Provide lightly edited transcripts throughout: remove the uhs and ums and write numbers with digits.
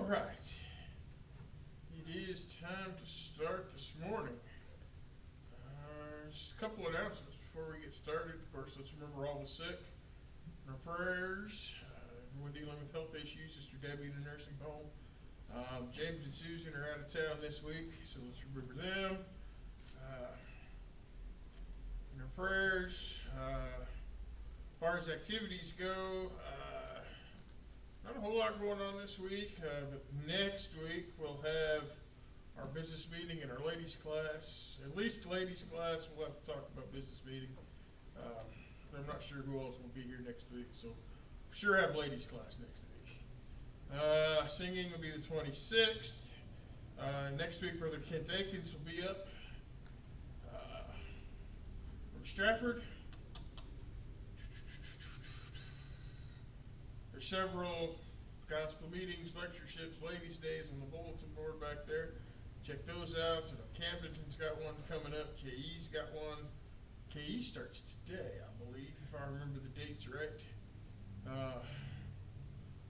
right. It is time to start this morning. Just a couple announcements before we get started. Of course, let's remember all the sick and our prayers. Everyone dealing with health issues, Sister Debbie in the nursing home. James and Susan are out of town this week, so let's remember them. In our prayers, as far as activities go, not a whole lot going on this week, but next week we'll have our business meeting and our ladies class. At least ladies class, we'll have to talk about business meeting. I'm not sure who else will be here next week, so for sure have ladies class next week. Singing will be the 26th. Next week, Brother Kent Akins will be up from Stratford. There's several gospel meetings, lectureships, ladies' days on the bulletin board back there. Check those out. Camdenton's got one coming up. KE's got one. KE starts today, I believe, if I remember the dates right.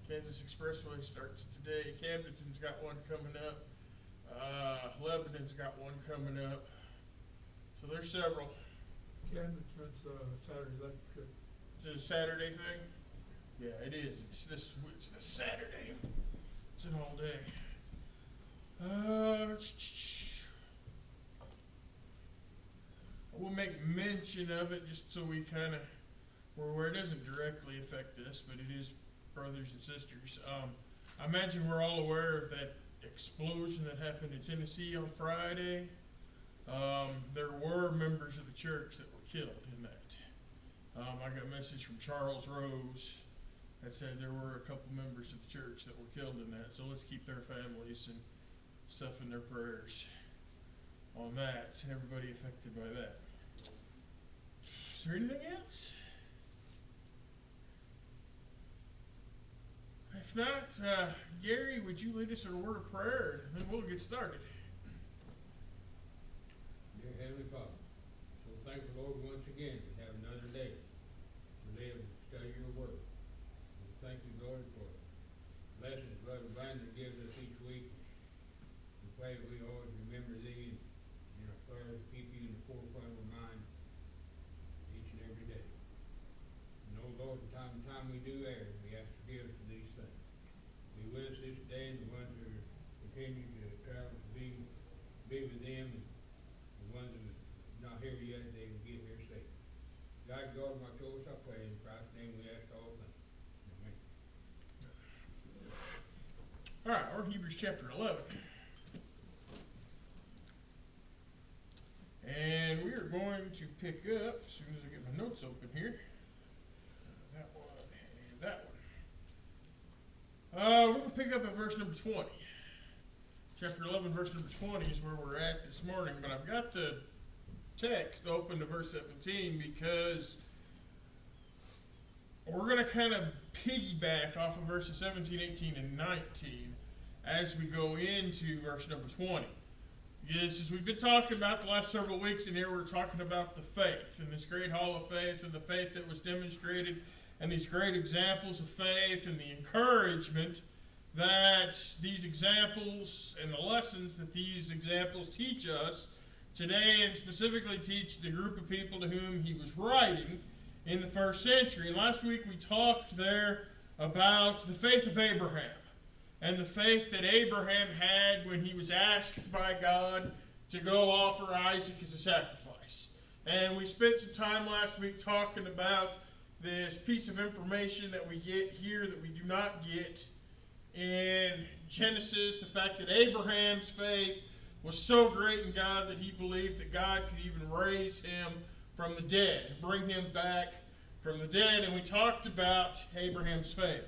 Kansas Expressway starts today. Camdenton's got one coming up. Lebanon's got one coming up. So there's several. Camdenton's Saturday. Is it a Saturday thing? Yeah, it is. It's this Saturday. It's an all day. We'll make mention of it just so we kind of, where it doesn't directly affect us, but it is brothers and sisters. I imagine we're all aware of that explosion that happened in Tennessee on Friday. There were members of the church that were killed in that. I got a message from Charles Rose that said there were a couple members of the church that were killed in that. So let's keep their families and stuff in their prayers on that. Everybody affected by that. Is there anything else? If not, Gary, would you lead us in a word of prayer, and then we'll get started. Dear Heavenly Father, so thank the Lord once again to have another day to live and study your word. And thank you, Lord, for lessons Brother Binder gives us each week. We pray that we always remember thee in our prayers, keep you in the forefront of our mind each and every day. And oh Lord, from time to time we do err, we ask forgiveness for these things. Be with us this day, and the ones who continue to travel to be with them, and the ones that are not here yet, they will get here safe. God, my choice, I pray in Christ's name we ask all things. Amen. All right, we're in Hebrews chapter 11. And we are going to pick up, as soon as I get my notes open here, that one and that one. We're going to pick up at verse number 20. Chapter 11, verse number 20 is where we're at this morning, but I've got the text open to verse 17 because we're going to kind of piggyback off of verses 17, 18, and 19 as we go into verse number 20. Yes, as we've been talking about the last several weeks in here, we're talking about the faith and this great hall of faith and the faith that was demonstrated and these great examples of faith and the encouragement that these examples and the lessons that these examples teach us today, and specifically teach the group of people to whom he was writing in the first century. And last week we talked there about the faith of Abraham and the faith that Abraham had when he was asked by God to go offer Isaac as a sacrifice. And we spent some time last week talking about this piece of information that we get here that we do not get in Genesis, the fact that Abraham's faith was so great in God that he believed that God could even raise him from the dead, bring him back from the dead. And we talked about Abraham's faith.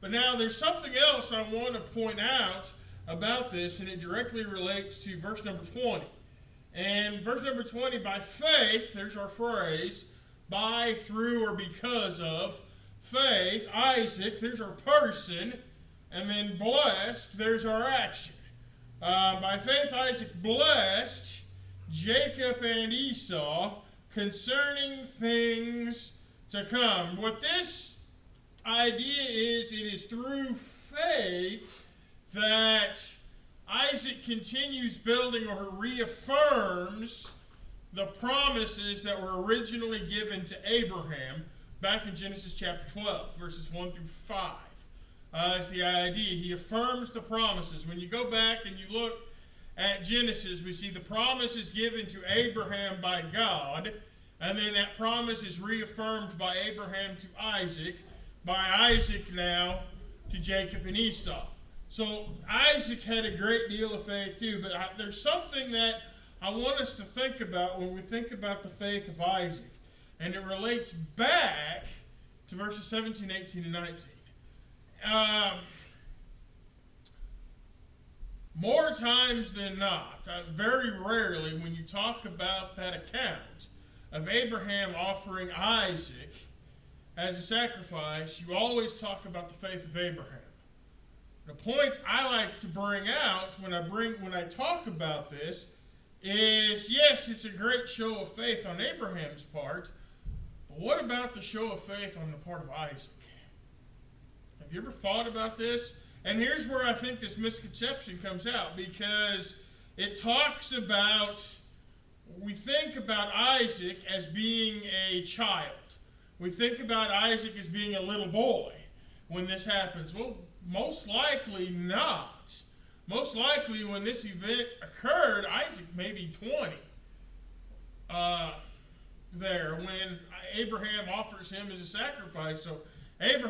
But now there's something else I want to point out about this, and it directly relates to verse number 20. And verse number 20, by faith, there's our phrase, by, through, or because of faith, Isaac, there's our person, and then blessed, there's our action. By faith, Isaac blessed Jacob and Esau concerning things to come. What this idea is, it is through faith that Isaac continues building or reaffirms the promises that were originally given to Abraham back in Genesis chapter 12, verses 1 through 5. Is the idea. He affirms the promises. When you go back and you look at Genesis, we see the promise is given to Abraham by God, and then that promise is reaffirmed by Abraham to Isaac, by Isaac now to Jacob and Esau. So Isaac had a great deal of faith too, but there's something that I want us to think about when we think about the faith of Isaac, and it relates back to verses 17, 18, and 19. More times than not, very rarely when you talk about that account of Abraham offering Isaac as a sacrifice, you always talk about the faith of Abraham. The point I like to bring out when I talk about this is, yes, it's a great show of faith on Abraham's part, but what about the show of faith on the part of Isaac? Have you ever thought about this? And here's where I think this misconception comes out, because it talks about, we think about Isaac as being a child. We think about Isaac as being a little boy when this happens. Well, most likely not. Most likely when this event occurred, Isaac may be 20 there when Abraham offers him as a sacrifice. So Isaac,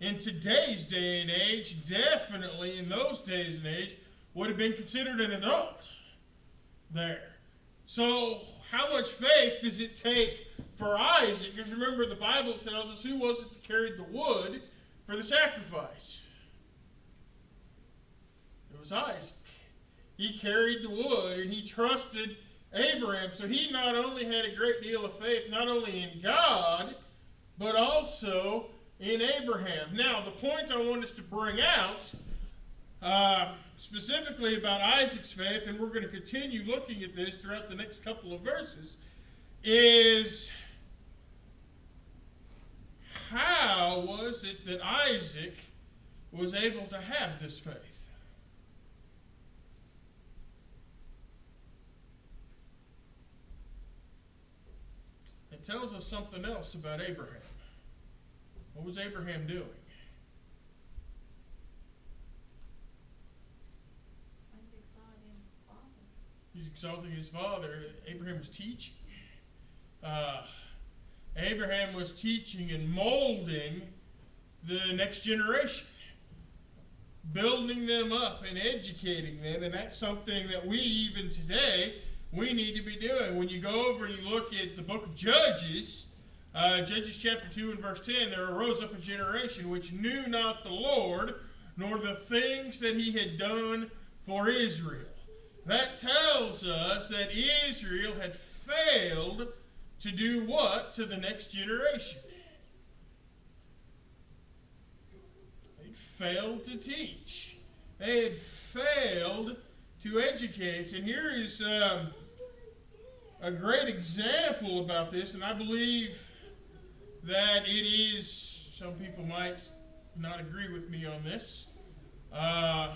in today's day and age, definitely in those days and age, would have been considered an adult there. So how much faith does it take for Isaac? Because remember, the Bible tells us, who was it that carried the wood for the sacrifice? It was Isaac. He carried the wood and he trusted Abraham. So he not only had a great deal of faith, not only in God, but also in Abraham. Now, the point I want us to bring out, specifically about Isaac's faith, and we're going to continue looking at this throughout the next couple of verses, is how was it that Isaac was able to have this faith? It tells us something else about Abraham. What was Abraham doing? He's exalting his father. He's exalting his father. Abraham was teaching. Abraham was teaching and molding the next generation, building them up and educating them, and that's something that we, even today, we need to be doing. When you go over and you look at the book of Judges, Judges chapter 2 and verse 10, there arose up a generation which knew not the Lord, nor the things that he had done for Israel. That tells us that Israel had failed to do what to the next generation? They failed to teach. They had failed to educate. And here is a great example about this, and I believe that it is, some people might not agree with me on this, but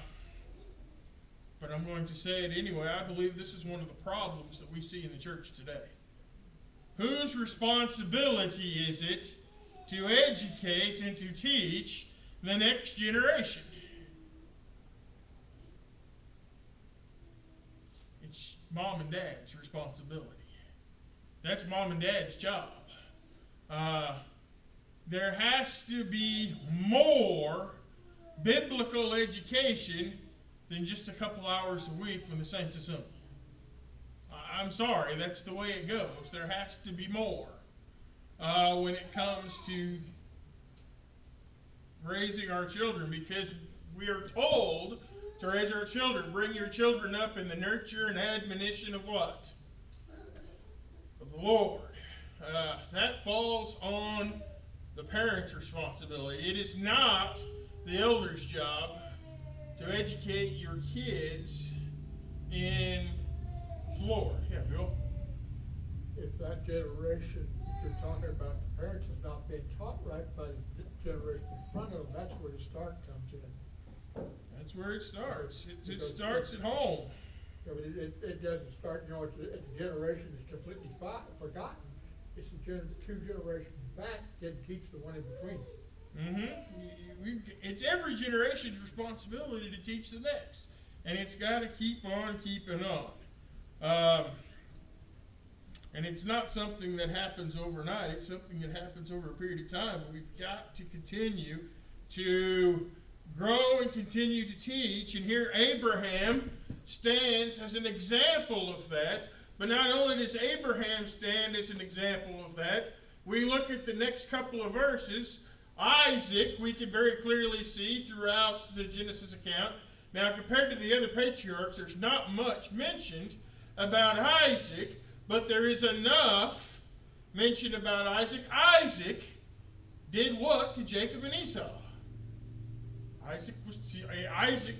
I'm going to say it anyway. I believe this is one of the problems that we see in the church today. Whose responsibility is it to educate and to teach the next generation? It's mom and dad's responsibility. That's mom and dad's job. There has to be more biblical education than just a couple hours a week when the saints assemble. I'm sorry, that's the way it goes. There has to be more when it comes to raising our children, because we are told to raise our children. Bring your children up in the nurture and admonition of what? Of the Lord. That falls on the parent's responsibility. It is not the elder's job to educate your kids in the Lord. Yeah, Bill? If that generation you're talking about, the parents have not been taught right by the generation in front of them, that's where the start comes in. That's where it starts. It Because- starts at home. Yeah, but it doesn't start, you know, it's a generation that's completely forgotten. It's two generations back that keeps the one in between. It's every generation's responsibility to teach the next, and it's got to keep on keeping on. And it's not something that happens overnight. It's something that happens over a period of time. But we've got to continue to grow and continue to teach. And here Abraham stands as an example of that. But not only does Abraham stand as an example of that, we look at the next couple of verses. Isaac, we can very clearly see throughout the Genesis account. Now, compared to the other patriarchs, there's not much mentioned about Isaac, but there is enough mentioned about Isaac. Isaac did what to Jacob and Esau? Isaac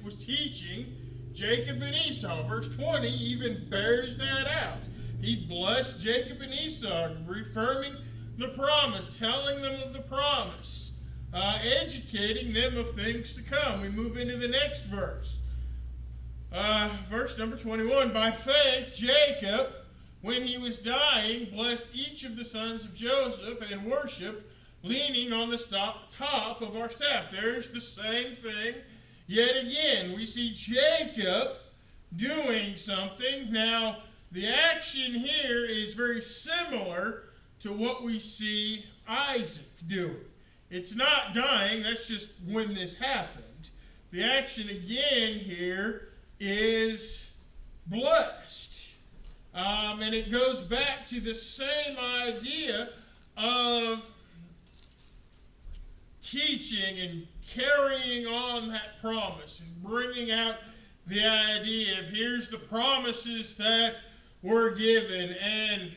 was teaching Jacob and Esau. Verse 20 even bears that out. He blessed Jacob and Esau, reaffirming the promise, telling them of the promise, educating them of things to come. We move into the next verse. Verse number 21. By faith, Jacob, when he was dying, blessed each of the sons of Joseph and worshiped, leaning on the top of our staff. There's the same thing. Yet again, we see Jacob doing something. Now, the action here is very similar to what we see Isaac doing. It's not dying, that's just when this happened. The action again here is blessed. And it goes back to the same idea of teaching and carrying on that promise and bringing out the idea of here's the promises that were given. And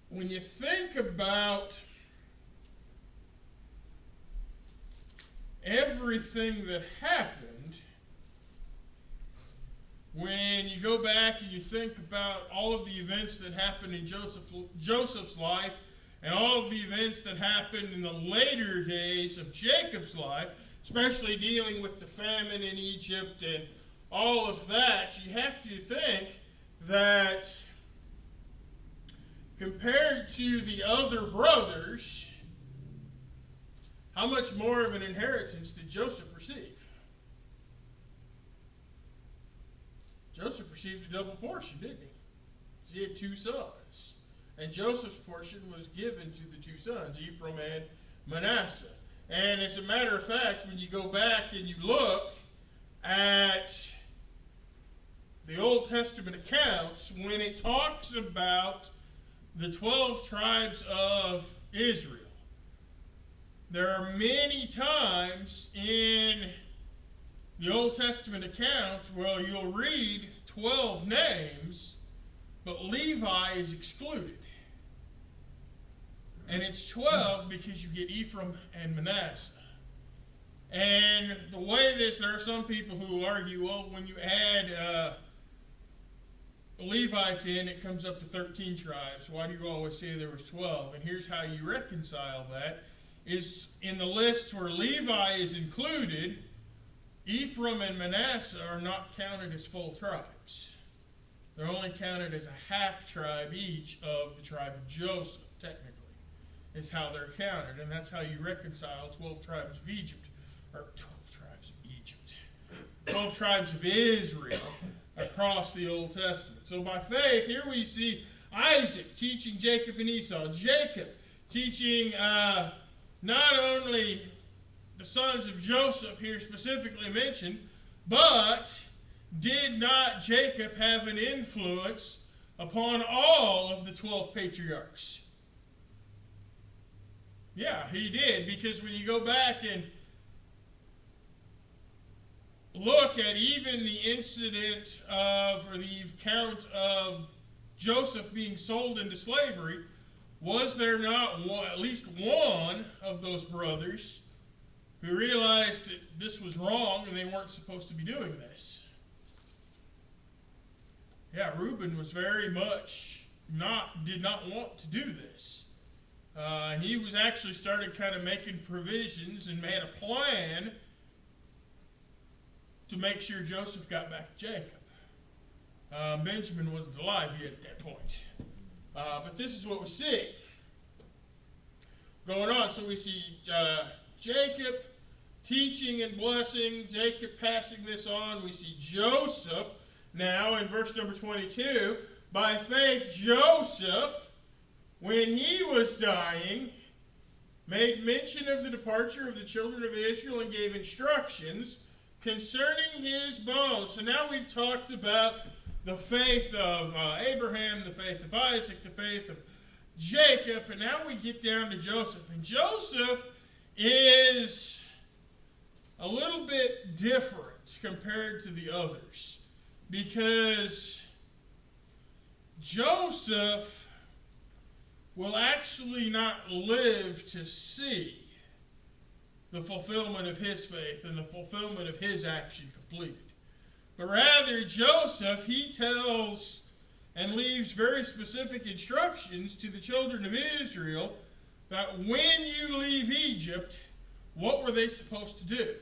when you think about everything that happened, when you go back and you think about all of the events that happened in Joseph's life and all of the events that happened in the later days of Jacob's life, especially dealing with the famine in Egypt and all of that, you have to think that compared to the other brothers, how much more of an inheritance did Joseph receive? Joseph received a double portion, didn't he? He had two sons. And Joseph's portion was given to the two sons, Ephraim and Manasseh. And as a matter of fact, when you go back and you look at the Old Testament accounts, when it talks about the 12 tribes of Israel, there are many times in the Old Testament accounts where you'll read 12 names, but Levi is excluded. And it's 12 because you get Ephraim and Manasseh. And the way this, there are some people who argue, well, when you add the Levites in, it comes up to 13 tribes. Why do you always say there was 12? And here's how you reconcile that. Is in the list where Levi is included, Ephraim and Manasseh are not counted as full tribes. They're only counted as a half tribe each of the tribe of Joseph, technically, is how they're counted. And that's how you reconcile 12 tribes of Egypt, or 12 tribes of Egypt, 12 tribes of Israel across the Old Testament. So by faith, here we see Isaac teaching Jacob and Esau. Jacob teaching not only the sons of Joseph here specifically mentioned, but did not Jacob have an influence upon all of the 12 patriarchs? Yeah, he did, because when you go back and look at even the incident of, or the account of Joseph being sold into slavery, was there not at least one of those brothers who realized that this was wrong and they weren't supposed to be doing this? Yeah, Reuben was very much did not want to do this. And he was actually started kind of making provisions and made a plan to make sure Joseph got back to Jacob. Benjamin wasn't alive yet at that point. But this is what we see going on. So we see Jacob teaching and blessing, Jacob passing this on. We see Joseph now in verse number 22. By faith, Joseph, when he was dying, made mention of the departure of the children of Israel and gave instructions concerning his bones. So now we've talked about the faith of Abraham, the faith of Isaac, the faith of Jacob, and now we get down to Joseph. And Joseph is a little bit different compared to the others, because Joseph will actually not live to see the fulfillment of his faith and the fulfillment of his action completed. But rather, Joseph, he tells and leaves very specific instructions to the children of Israel that when you leave Egypt, what were they supposed to do? Take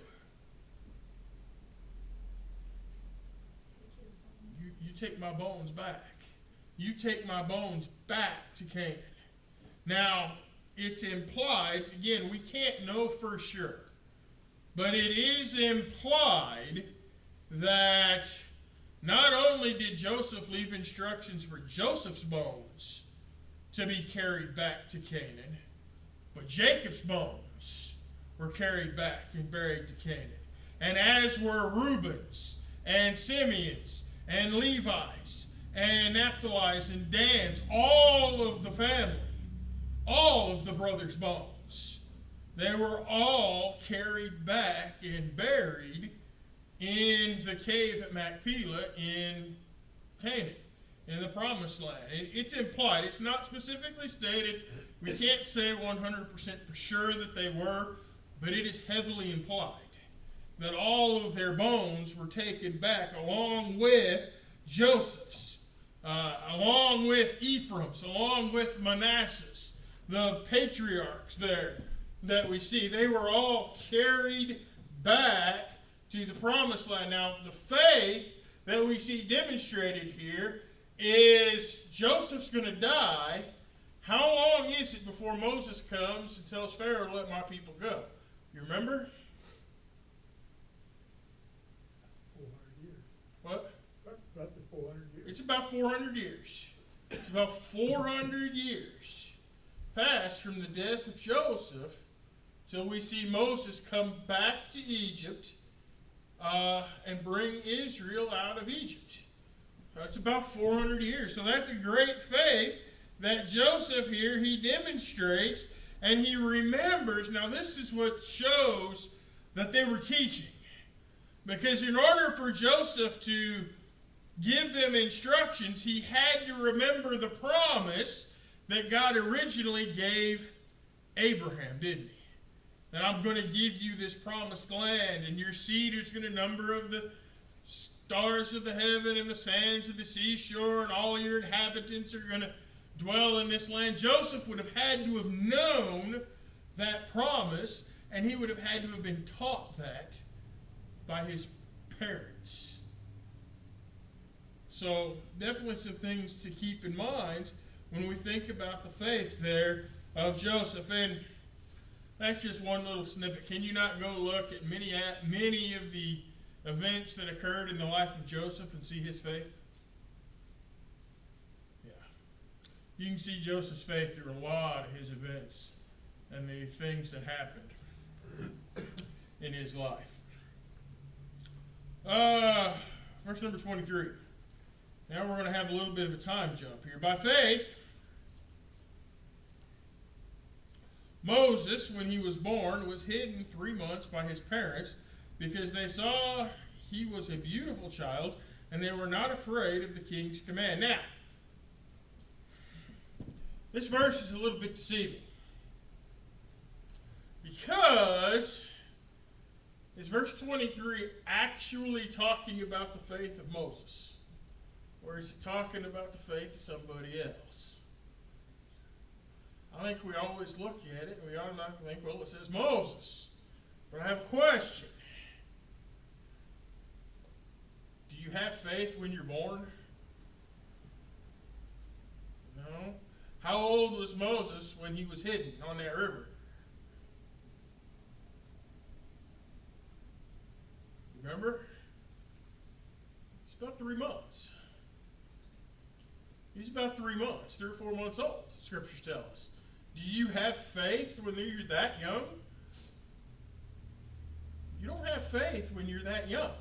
his bones. You take my bones back. You take my bones back to Canaan. Now, it's implied, again, we can't know for sure, but it is implied that not only did Joseph leave instructions for Joseph's bones to be carried back to Canaan, but Jacob's bones were carried back and buried to Canaan. And as were Reuben's and Simeon's and Levi's and Naphtali's and Dan's, all of the family, all of the brothers' bones, they were all carried back and buried in the cave at Machpelah in Canaan, in the Promised Land. It's implied. It's not specifically stated. We can't say 100% for sure that they were, but it is heavily implied that all of their bones were taken back along with Joseph's, along with Ephraim's, along with Manasseh's, the patriarchs there that we see. They were all carried back to the Promised Land. Now, the faith that we see demonstrated here is Joseph's going to die. How long is it before Moses comes and tells Pharaoh to let my people go? You remember? 400 years. What? About the 400 years. It's about 400 years. It's about 400 years passed from the death of Joseph till we see Moses come back to Egypt and bring Israel out of Egypt. That's about 400 years. So that's a great faith that Joseph here, he demonstrates and he remembers. Now this is what shows that they were teaching. Because in order for Joseph to give them instructions, he had to remember the promise that God originally gave Abraham, didn't he? That I'm going to give you this promised land, and your seed is going to number of the stars of the heaven and the sands of the seashore, and all your inhabitants are going to dwell in this land. Joseph would have had to have known that promise, and he would have had to have been taught that by his parents. So definitely some things to keep in mind when we think about the faith there of Joseph. And that's just one little snippet. Can you not go look at many of the events that occurred in the life of Joseph and see his faith? Yeah. You can see Joseph's faith through a lot of his events and the things that happened in his life. Verse number 23. Now we're going to have a little bit of a time jump here. By faith, Moses, when he was born, was hidden 3 months by his parents because they saw he was a beautiful child and they were not afraid of the king's command. Now, this verse is a little bit deceiving because is verse 23 actually talking about the faith of Moses? or is it talking about the faith of somebody else? I think we always look at it and we automatically think, well, it says Moses. But I have a question. Do you have faith when you're born? No. How old was Moses when he was hidden on that river? Remember? It's about 3 months. He's about 3 months, 3 or 4 months old, scriptures tell us. Do you have faith when you're that young? You don't have faith when you're that young.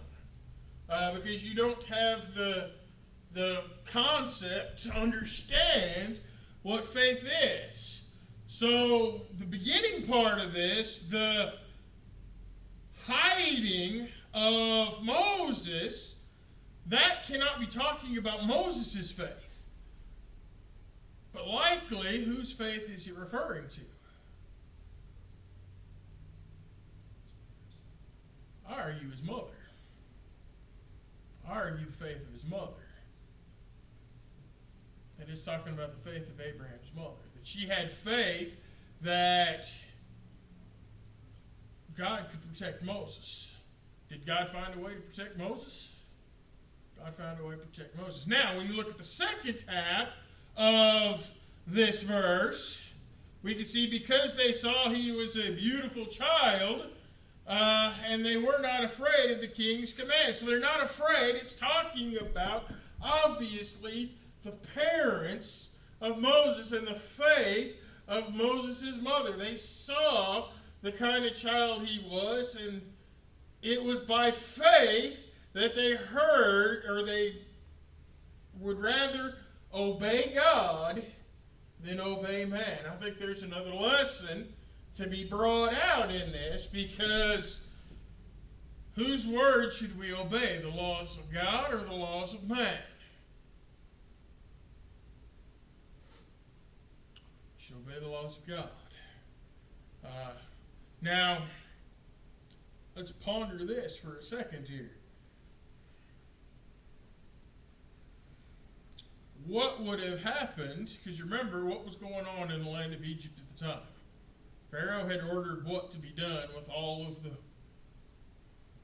Because you don't have the concept to understand what faith is. So the beginning part of this, the hiding of Moses, that cannot be talking about Moses' faith. But likely, whose faith is he referring to? I argue his mother. I argue the faith of his mother. It is talking about the faith of Abraham's mother. That she had faith that God could protect Moses. Did God find a way to protect Moses? God found a way to protect Moses. Now, when you look at the second half of this verse, we can see because they saw he was a beautiful child, and they were not afraid of the king's command. So they're not afraid. It's talking about, obviously, the parents of Moses and the faith of Moses' mother. They saw the kind of child he was, and it was by faith that they heard, or they would rather obey God than obey man. I think there's another lesson to be brought out in this, because whose word should we obey? The laws of God or the laws of man? We should obey the laws of God. Now, let's ponder this for a second here. What would have happened, because you remember what was going on in the land of Egypt at the time. Pharaoh had ordered what to be done with all of the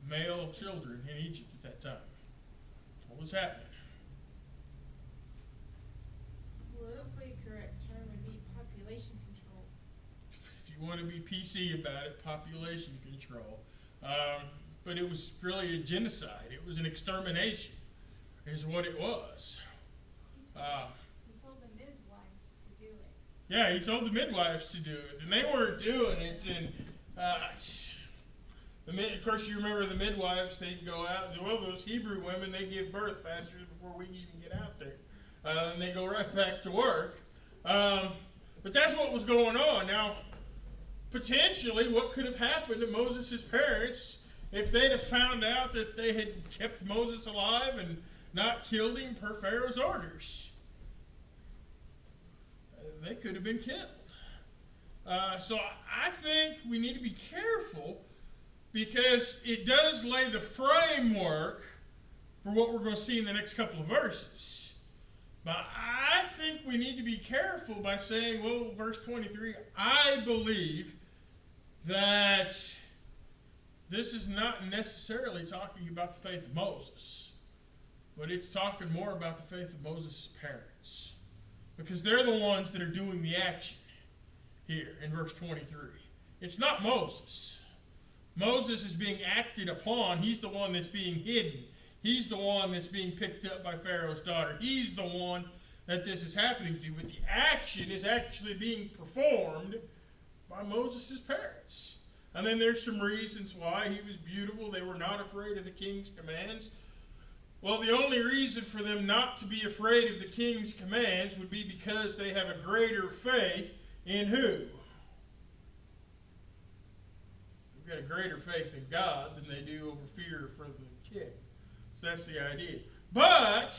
male children in Egypt at that time. What was happening? Politically correct term would be population control. If you want to be PC about it, population control. But it was really a genocide. It was an extermination, is what it was. He told the midwives to do it. Yeah, he told the midwives to do it, and they weren't doing it. And of course, you remember the midwives, they'd go out, and, well, those Hebrew women, they give birth faster before we even get out there. And they go right back to work. But that's what was going on. Now, potentially, what could have happened to Moses' parents if they'd have found out that they had kept Moses alive and not killed him per Pharaoh's orders? They could have been killed. So I think we need to be careful, because it does lay the framework for what we're going to see in the next couple of verses. But I think we need to be careful by saying, well, verse 23, I believe that this is not necessarily talking about the faith of Moses, but it's talking more about the faith of Moses' parents, because they're the ones that are doing the action here in verse 23. It's not Moses. Moses is being acted upon. He's the one that's being hidden. He's the one that's being picked up by Pharaoh's daughter. He's the one that this is happening to. But the action is actually being performed by Moses' parents. And then there's some reasons why. He was beautiful. They were not afraid of the king's commands. Well, the only reason for them not to be afraid of the king's commands would be because they have a greater faith in who? They've got a greater faith in God than they do over fear for the king. So that's the idea. But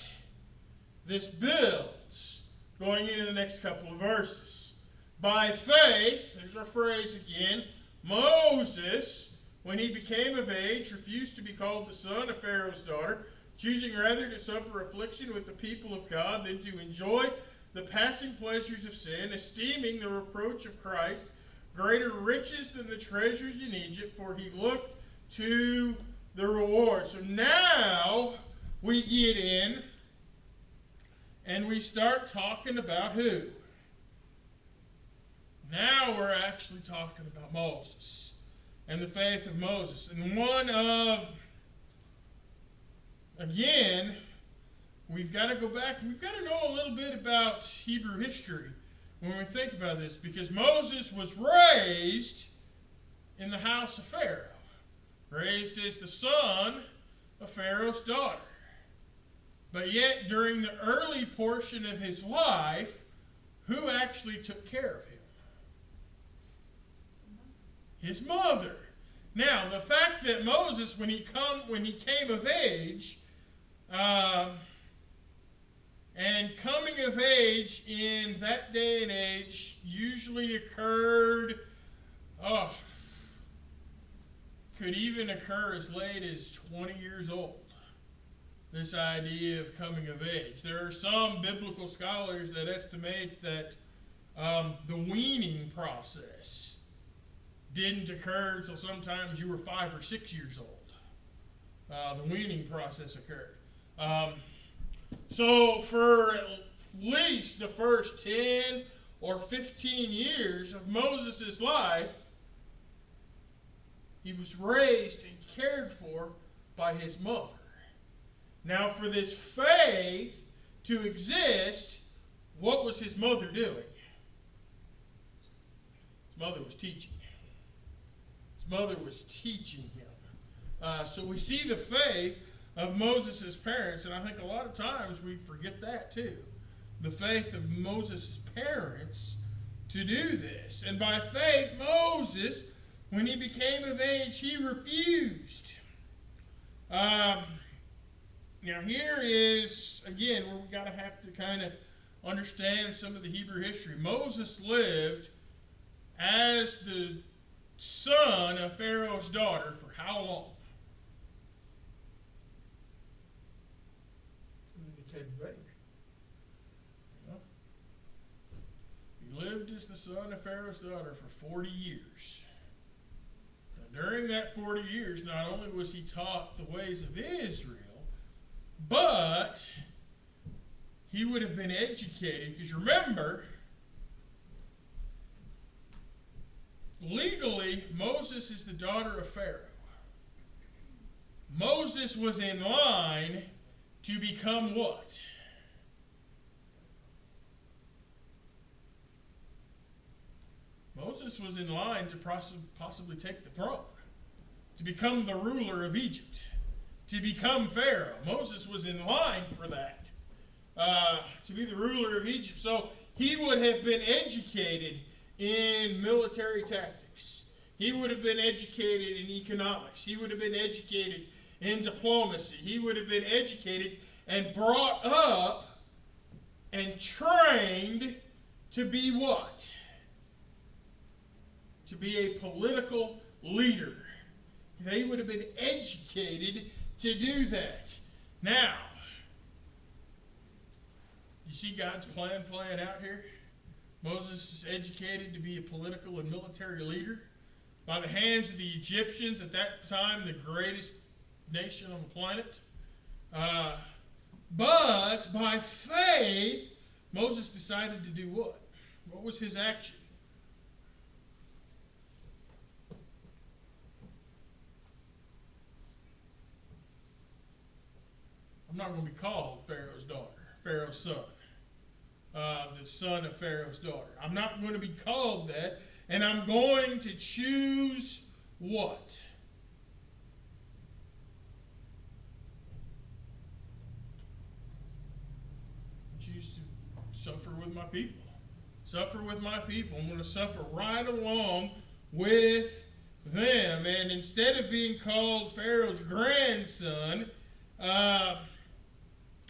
this builds going into the next couple of verses. By faith, there's our phrase again, Moses, when he became of age, refused to be called the son of Pharaoh's daughter, choosing rather to suffer affliction with the people of God than to enjoy the passing pleasures of sin, esteeming the reproach of Christ greater riches than the treasures in Egypt, for he looked to the reward. So now we get in and we start talking about who? Now we're actually talking about Moses and the faith of Moses. And again, we've got to go back. We've got to know a little bit about Hebrew history when we think about this, because Moses was raised in the house of Pharaoh, raised as the son of Pharaoh's daughter. But yet, during the early portion of his life, who actually took care of him? His mother. Now, the fact that Moses, when he came of age, and coming of age in that day and age usually occurred, could even occur as late as 20 years old. This idea of coming of age. There are some biblical scholars that estimate that the weaning process didn't occur until sometimes you were 5 or 6 years old. The weaning process occurred. So for at least the first 10 or 15 years of Moses' life, he was raised and cared for by his mother. Now, for this faith to exist, what was his mother doing? His mother was teaching. His mother was teaching him. So we see the faith of Moses' parents, and I think a lot of times we forget that too. The faith of Moses' parents to do this. And by faith, Moses, when he became of age, he refused. Now here is, again, where we got to have to kind of understand some of the Hebrew history. Moses lived as the son of Pharaoh's daughter for how long? He came of age. He lived as the son of Pharaoh's daughter for 40 years. Now, during that 40 years, not only was he taught the ways of Israel, but he would have been educated, because remember, legally, Moses is the daughter of Pharaoh. Moses was in line to become what? Moses was in line to possibly take the throne, to become the ruler of Egypt, to become Pharaoh. Moses was in line for that, to be the ruler of Egypt. So he would have been educated in military tactics. He would have been educated in economics. He would have been educated in diplomacy. He would have been educated and brought up and trained to be what? To be a political leader. They would have been educated to do that. Now, you see God's plan playing out here? Moses is educated to be a political and military leader by the hands of the Egyptians, at that time the greatest nation on the planet. But by faith, Moses decided to do what? What was his action? I'm not going to be called Pharaoh's daughter, Pharaoh's son, the son of Pharaoh's daughter. I'm not going to be called that, and I'm going to choose what? Choose to suffer with my people. Suffer with my people. I'm going to suffer right along with them. And instead of being called Pharaoh's grandson,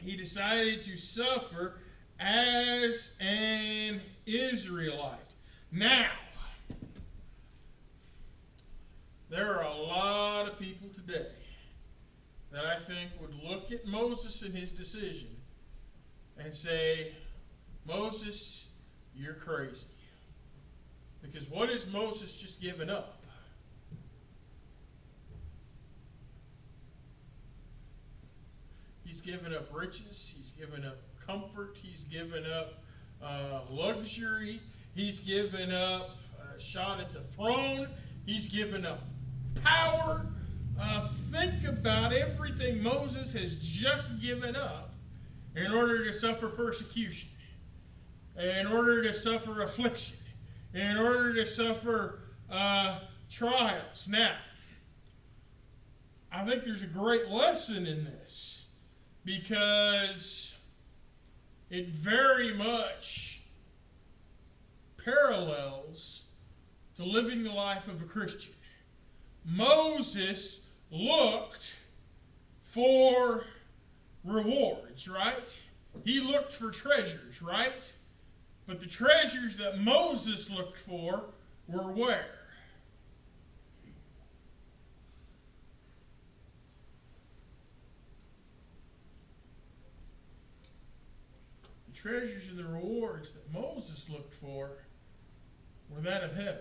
he decided to suffer as an Israelite. Now, there are a lot of people today that I think would look at Moses and his decision and say, Moses, you're crazy. Because what has Moses just given up? He's given up riches. He's given up comfort. He's given up luxury. He's given up a shot at the throne. He's given up power. Think about everything Moses has just given up in order to suffer persecution, in order to suffer affliction, in order to suffer trials. Now, I think there's a great lesson in this because it very much parallels to living the life of a Christian. Moses looked for rewards, right? He looked for treasures, right? But the treasures that Moses looked for were where? The treasures and the rewards that Moses looked for were that of heaven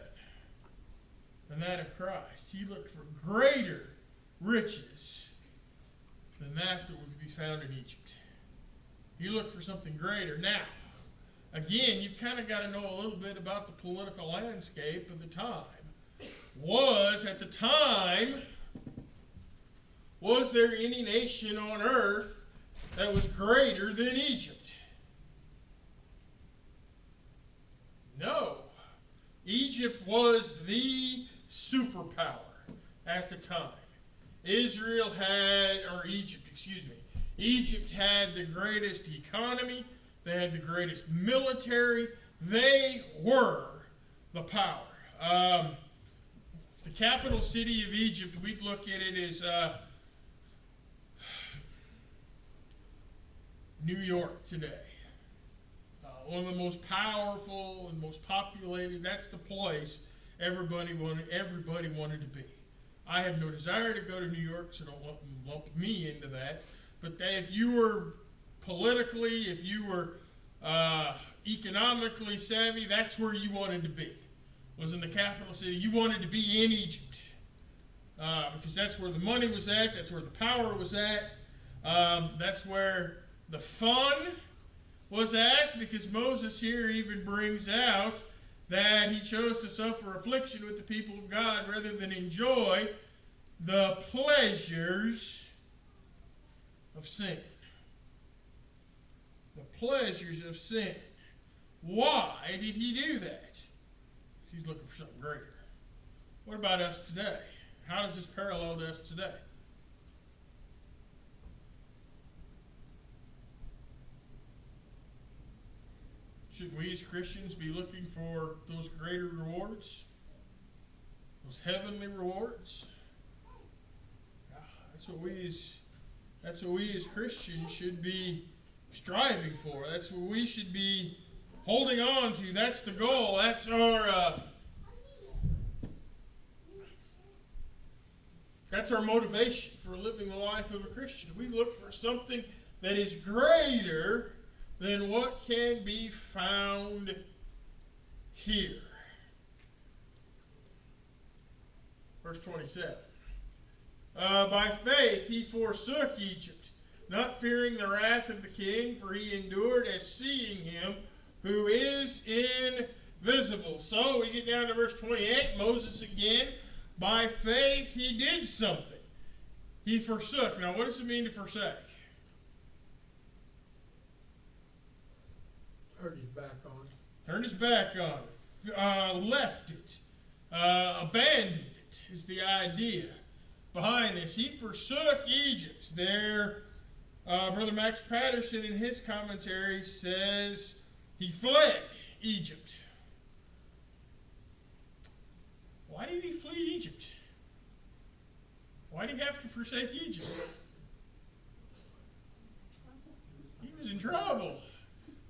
and that of Christ. He looked for greater riches than that would be found in Egypt. He looked for something greater. Now, again, you've kind of got to know a little bit about the political landscape of the time. Was there any nation on earth that was greater than Egypt? No. Egypt was the superpower at the time. Egypt had the greatest economy. They had the greatest military. They were the power. The capital city of Egypt, we'd look at it as New York today. One of the most powerful and most populated. That's the place everybody wanted to be. I have no desire to go to New York, so don't lump me into that. But if you were politically, if you were economically savvy, that's where you wanted to be. Was in the capital city. You wanted to be in Egypt because that's where the money was at. That's where the power was at. That's where the fun was at, because Moses here even brings out that he chose to suffer affliction with the people of God rather than enjoy the pleasures of sin. The pleasures of sin. Why did he do that? He's looking for something greater. What about us today? How does this parallel to us today? Should we as Christians be looking for those greater rewards? Those heavenly rewards? That's what we as Christians should be striving for. That's what we should be holding on to. That's the goal. That's our motivation for living the life of a Christian. We look for something that is greater than what can be found here. Verse 27. By faith he forsook Egypt, not fearing the wrath of the king, for he endured as seeing him who is invisible. So we get down to verse 28. Moses again, by faith he did something. He forsook. Now what does it mean to forsake? Turned his back on it. Turned his back on it. Left it. Abandoned it is the idea behind this. He forsook Egypt. There, Brother Max Patterson in his commentary says he fled Egypt. Why did he flee Egypt? Why did he have to forsake Egypt? He was in trouble.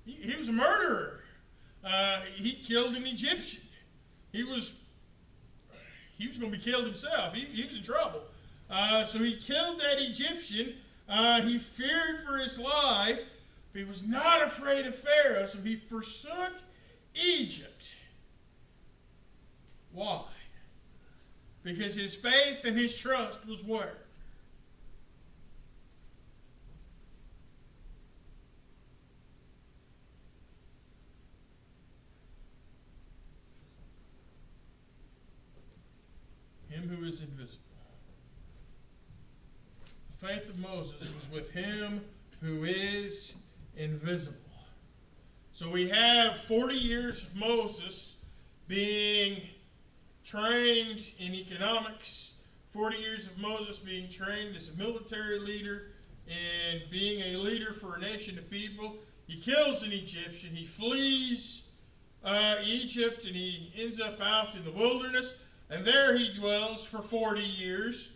He was a murderer. He killed an Egyptian. He was going to be killed himself. He was in trouble. So he killed that Egyptian. He feared for his life, but he was not afraid of Pharaoh, so he forsook Egypt. Why? Because his faith and his trust was where? Him who is invisible. The faith of Moses was with him who is invisible. So we have 40 years of Moses being trained in economics, 40 years of Moses being trained as a military leader and being a leader for a nation of people. He kills an Egyptian. He flees Egypt, and he ends up out in the wilderness. And there he dwells for 40 years,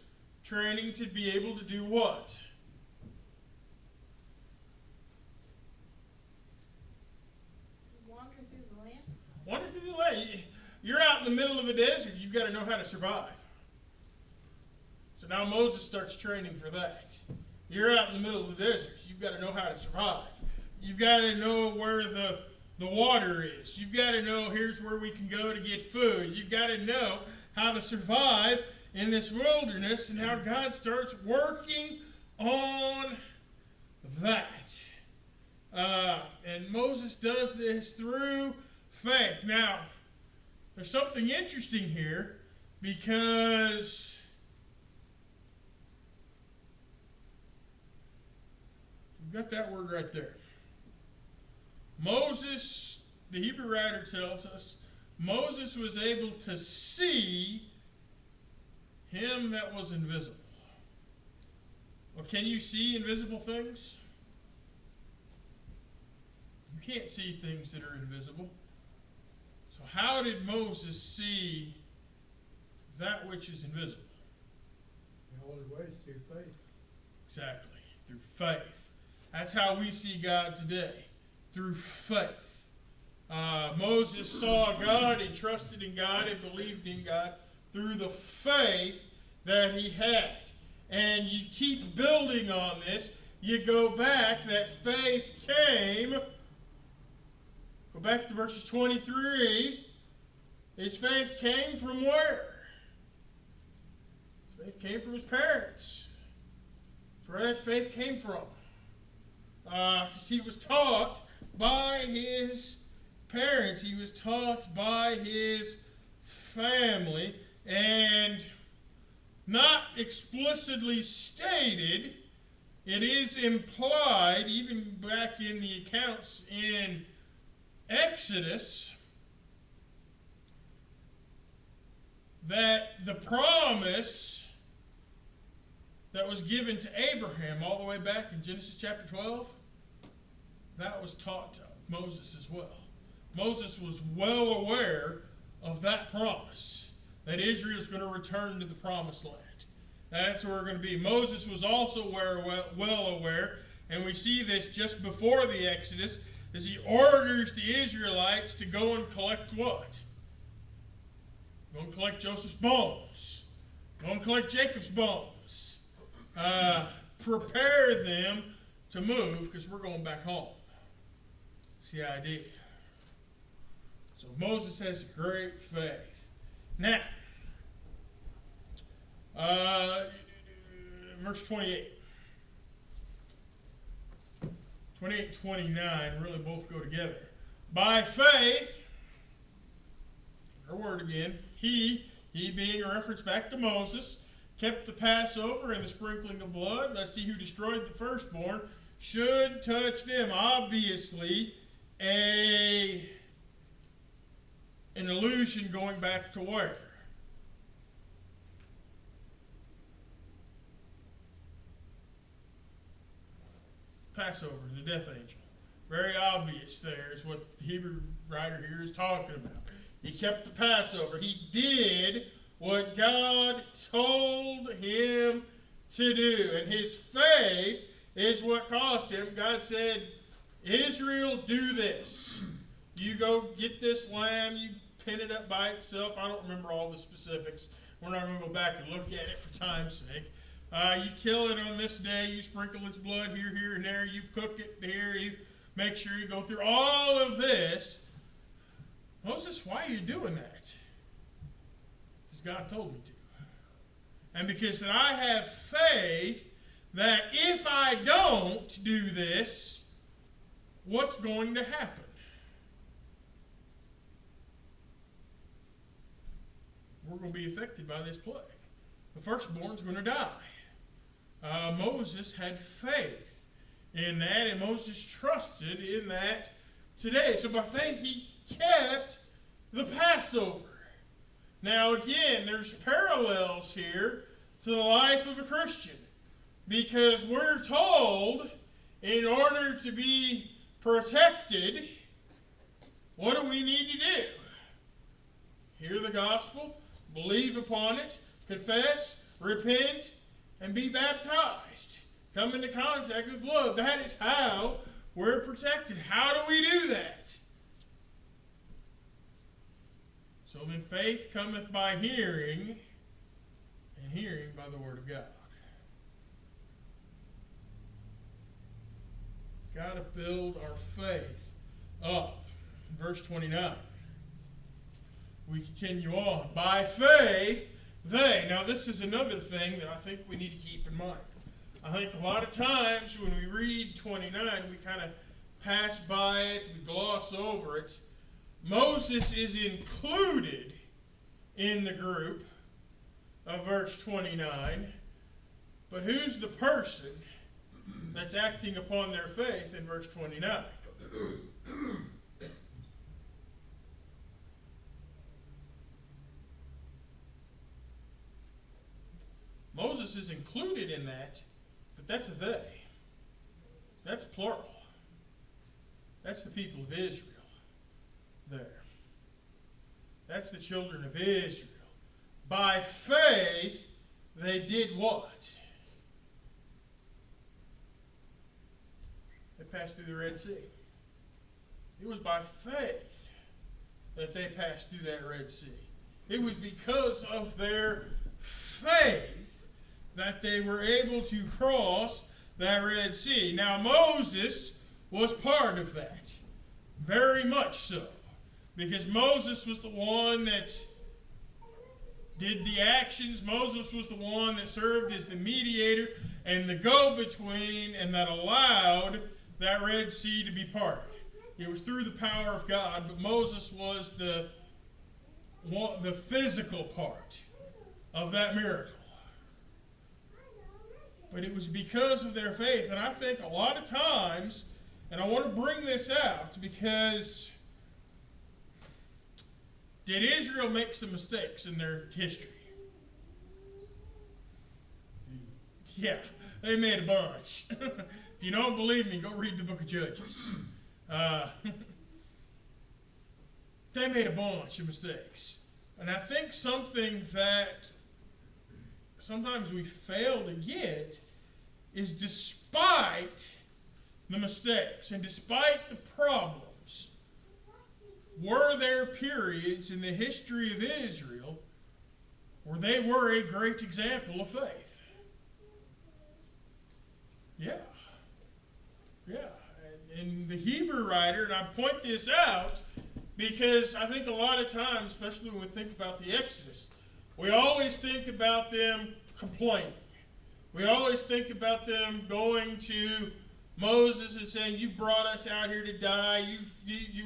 training to be able to do what? Wander through the land? Wander through the land. You're out in the middle of a desert. You've got to know how to survive. So now Moses starts training for that. You're out in the middle of the desert. You've got to know how to survive. You've got to know where the water is. You've got to know here's where we can go to get food. You've got to know how to survive in this wilderness, and how God starts working on that. And Moses does this through faith. Now, there's something interesting here, because we've got that word right there. Moses, the Hebrew writer tells us, Moses was able to see him that was invisible. Well, can you see invisible things? You can't see things that are invisible. So how did Moses see that which is invisible? The only way is through faith. Exactly, through faith. That's how we see God today, through faith. Moses saw God and trusted in God and believed in God through the faith that he had. And you keep building on this. You go back, that faith came. Go back to verses 23. His faith came from where? His faith came from his parents. That's where that faith came from. Because he was taught by his parents. He was taught by his family, and not explicitly stated, it is implied, even back in the accounts in Exodus, that the promise that was given to Abraham all the way back in Genesis chapter 12, that was taught to Moses as well. Moses was well aware of that promise, that Israel is going to return to the promised land. That's where we're going to be. Moses was also well aware, and we see this just before the Exodus, as he orders the Israelites to go and collect what? Go and collect Joseph's bones. Go and collect Jacob's bones. Prepare them to move, because we're going back home. That's the idea. So Moses has great faith. Now, verse 28. 28 29 really both go together. By faith, her word again, he being a reference back to Moses, kept the Passover and the sprinkling of blood, lest he who destroyed the firstborn should touch them. Obviously, an allusion going back to where? Passover, the death angel. Very obvious there is what the Hebrew writer here is talking about. He kept the Passover. He did what God told him to do. And his faith is what cost him. God said, Israel, do this. You go get this lamb, you pin it up by itself. I don't remember all the specifics. We're not going to go back and look at it for time's sake. You kill it on this day. You sprinkle its blood here, here, and there. You cook it here. You make sure you go through all of this. Moses, why are you doing that? Because God told me to. And because that I have faith that if I don't do this, what's going to happen? We're going to be affected by this plague. The firstborn's going to die. Moses had faith in that, and Moses trusted in that today. So by faith, he kept the Passover. Now again, there's parallels here to the life of a Christian, because we're told in order to be protected, what do we need to do? Hear the gospel, believe upon it, confess, repent, and be baptized. Come into contact with blood. That is how we're protected. How do we do that? So then faith cometh by hearing, and hearing by the word of God. Got to build our faith up. Verse 29. We continue on. By faith, they. Now this is another thing that I think we need to keep in mind. I think a lot of times when we read 29, we kind of pass by it, we gloss over it. Moses is included in the group of verse 29, but who's the person that's acting upon their faith in verse 29? Moses is included in that, but that's a they. That's plural. That's the people of Israel there. That's the children of Israel. By faith, they did what? They passed through the Red Sea. It was by faith that they passed through that Red Sea. It was because of their faith that they were able to cross that Red Sea. Now Moses was part of that. Very much so. Because Moses was the one that did the actions. Moses was the one that served as the mediator and the go-between, and that allowed that Red Sea to be parted. It was through the power of God, but Moses was the physical part of that miracle. But it was because of their faith. And I think a lot of times, and I want to bring this out because did Israel make some mistakes in their history? Yeah, they made a bunch. If you don't believe me, go read the book of Judges. They made a bunch of mistakes. And I think something that sometimes we fail to get is, despite the mistakes and despite the problems, were there periods in the history of Israel where they were a great example of faith? Yeah. Yeah. And the Hebrew writer, and I point this out because I think a lot of times, especially when we think about the Exodus, we always think about them complaining. We always think about them going to Moses and saying, "You've brought us out here to die.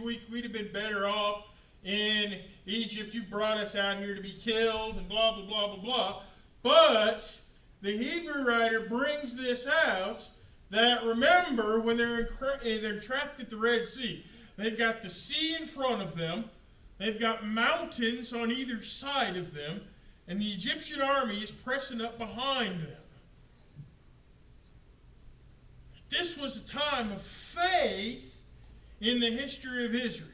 We'd have been better off in Egypt. You've brought us out here to be killed," and blah, blah, blah, blah, blah. But the Hebrew writer brings this out that, remember, when they're trapped at the Red Sea, they've got the sea in front of them. They've got mountains on either side of them. And the Egyptian army is pressing up behind them. This was a time of faith in the history of Israel.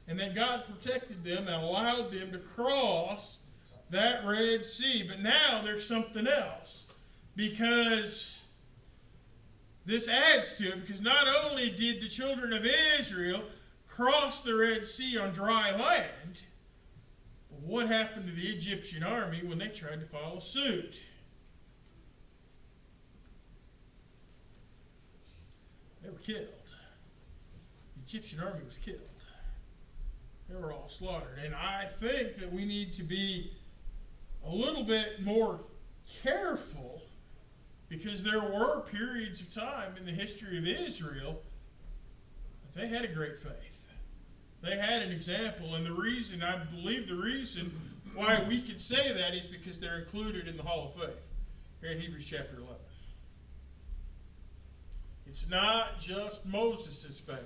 And that God protected them and allowed them to cross that Red Sea. But now there's something else. Because this adds to it. Because not only did the children of Israel cross the Red Sea on dry land, What happened to the Egyptian army when they tried to follow suit? They were killed. The Egyptian army was killed. They were all slaughtered. And I think that we need to be a little bit more careful, because there were periods of time in the history of Israel that they had a great faith. They had an example, and I believe the reason why we can say that is because they're included in the Hall of Faith here in Hebrews chapter 11. It's not just Moses' faith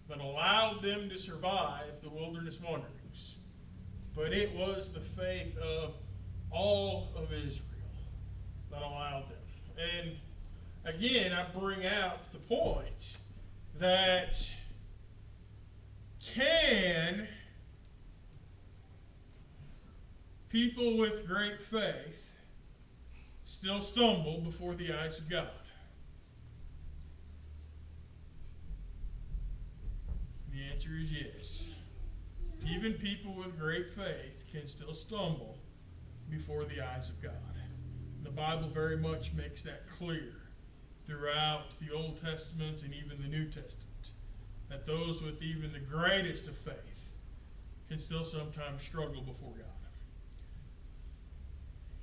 that allowed them to survive the wilderness wanderings, but it was the faith of all of Israel that allowed them. And again, I bring out the point that can people with great faith still stumble before the eyes of God? The answer is yes. Even people with great faith can still stumble before the eyes of God. The Bible very much makes that clear throughout the Old Testament and even the New Testament, that those with even the greatest of faith can still sometimes struggle before God.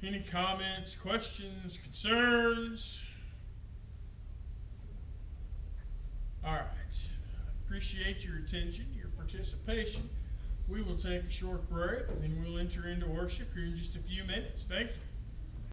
Any comments, questions, concerns? All right. Appreciate your attention, your participation. We will take a short break, and then we'll enter into worship here in just a few minutes. Thank you.